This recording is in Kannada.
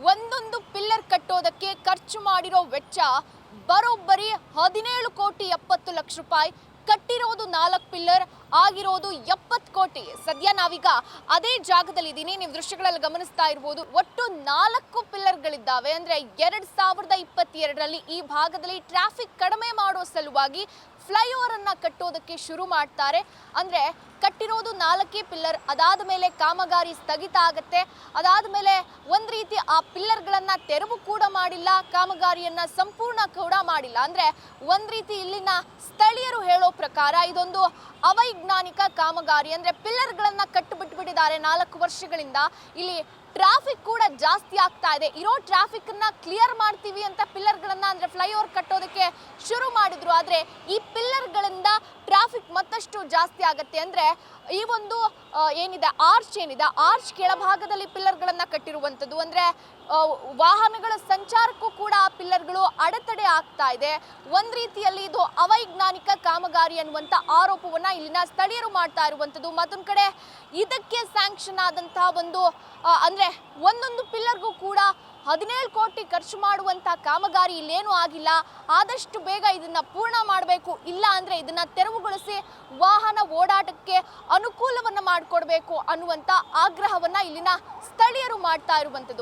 ಒಂದೊಂದು ಪಿಲ್ಲರ್ ಕಟ್ಟೋದಕ್ಕೆ ಖರ್ಚು ಮಾಡಿರೋ ವೆಚ್ಚ ಬರೋಬ್ಬರಿ 17,70,00,000 ರೂಪಾಯಿ. ಕಟ್ಟಿರೋದು 4 ಪಿಲ್ಲರ್, ಆಗಿರೋದು 70 ಕೋಟಿ. ಸದ್ಯ ನಾವೀಗ ಅದೇ ಜಾಗದಲ್ಲಿ ಇದ್ದೀನಿ. ನೀವು ದೃಶ್ಯಗಳಲ್ಲಿ ಗಮನಿಸ್ತಾ ಇರಬಹುದು. ಒಟ್ಟು 4 ಪಿಲ್ಲರ್ಗಳಿದ್ದಾವೆ. ಅಂದ್ರೆ 2022ರಲ್ಲಿ ಈ ಭಾಗದಲ್ಲಿ ಟ್ರಾಫಿಕ್ ಕಡಿಮೆ ಮಾಡೋ ಸಲುವಾಗಿ ಫ್ಲೈಓವರ್ ಅನ್ನ ಕಟ್ಟೋದಕ್ಕೆ ಶುರು ಮಾಡ್ತಾರೆ. ಅಂದ್ರೆ ಕಟ್ಟಿರೋದು 4 ಪಿಲ್ಲರ್, ಅದಾದ ಮೇಲೆ ಕಾಮಗಾರಿ ಸ್ಥಗಿತ ಆಗುತ್ತೆ. ಅದಾದ ಮೇಲೆ ಒಂದ್ ರೀತಿ ಆ ಪಿಲ್ಲರ್ಗಳನ್ನ ತೆರವು ಕೂಡ ಮಾಡಿಲ್ಲ, ಕಾಮಗಾರಿಯನ್ನ ಸಂಪೂರ್ಣ ಕೂಡ ಮಾಡಿಲ್ಲ. ಅಂದ್ರೆ ಒಂದ್ ರೀತಿ ಇಲ್ಲಿನ ಸ್ಥಳೀಯರು ಹೇಳೋ ಪ್ರಕಾರ ಇದೊಂದು ಅವೈಜ್ಞಾನಿಕ ಕಾಮಗಾರಿ. ಅಂದ್ರೆ ಪಿಲ್ಲರ್ಗಳನ್ನ ಕಟ್ಟಿಬಿಟ್ಟಿದ್ದಾರೆ 4 ವರ್ಷಗಳಿಂದ. ಇಲ್ಲಿ ಟ್ರಾಫಿಕ್ ಕೂಡ ಜಾಸ್ತಿ ಆಗ್ತಾ ಇದೆ. ಇರೋ ಟ್ರಾಫಿಕ್ ಅನ್ನ ಕ್ಲಿಯರ್ ಮಾಡ್ತೀವಿ ಅಂತ ಪಿಲ್ಲರ್ಗಳನ್ನ ಅಂದ್ರೆ ಫ್ಲೈಓವರ್ ಕಟ್ಟೋದಕ್ಕೆ ಶುರು ಮಾಡಿದ್ರು. ಆದ್ರೆ ಈ ಪಿಲ್ಲರ್ಗಳಿಂದ ಟ್ರಾಫಿಕ್ ಮತ್ತಷ್ಟು ಜಾಸ್ತಿ ಆಗುತ್ತೆ. ಅಂದ್ರೆ ಈ ಒಂದು ಏನಿದೆ ಆರ್ಚ್ ಕೆಳಭಾಗದಲ್ಲಿ ಪಿಲ್ಲರ್ಗಳನ್ನ ಕಟ್ಟಿರುವಂಥದ್ದು. ಅಂದ್ರೆ ವಾಹನಗಳ ಸಂಚಾರಕ್ಕೂ ಕೂಡ ಆ ಪಿಲ್ಲರ್ಗಳು ಅಡೆತಡೆ ಆಗ್ತಾ ಇದೆ. ಒಂದ್ ರೀತಿಯಲ್ಲಿ ಇದು ಅವೈಜ್ಞಾನಿಕ ಕಾಮಗಾರಿ ಅನ್ನುವಂಥ ಆರೋಪವನ್ನ ಇಲ್ಲಿನ ಸ್ಥಳೀಯರು ಮಾಡ್ತಾ ಇರುವಂಥದ್ದು. ಮತ್ತೊಂದು ಕಡೆ ಇದಕ್ಕೆ ಸ್ಯಾಂಕ್ಷನ್ ಆದಂತಹ ಅಂದ್ರೆ ಒಂದೊಂದು ಪಿಲ್ಲರ್ಗೂ ಕೂಡ 17 ಕೋಟಿ ಖರ್ಚು ಮಾಡುವಂತ ಕಾಮಗಾರಿ ಇಲ್ಲೇನೂ ಆಗಿಲ್ಲ. ಆದಷ್ಟು ಬೇಗ ಇದನ್ನ ಪೂರ್ಣ ಮಾಡಬೇಕು, ಇಲ್ಲ ಅಂದ್ರೆ ಇದನ್ನ ತೆರವುಗೊಳಿಸಿ ವಾಹನ ಓಡಾಟಕ್ಕೆ ಅನುಕೂಲವನ್ನ ಮಾಡಿಕೊಡ್ಬೇಕು ಅನ್ನುವಂತ ಆಗ್ರಹವನ್ನ ಇಲ್ಲಿನ ಸ್ಥಳೀಯರು ಮಾಡ್ತಾ ಇರುವಂತದ್ದು.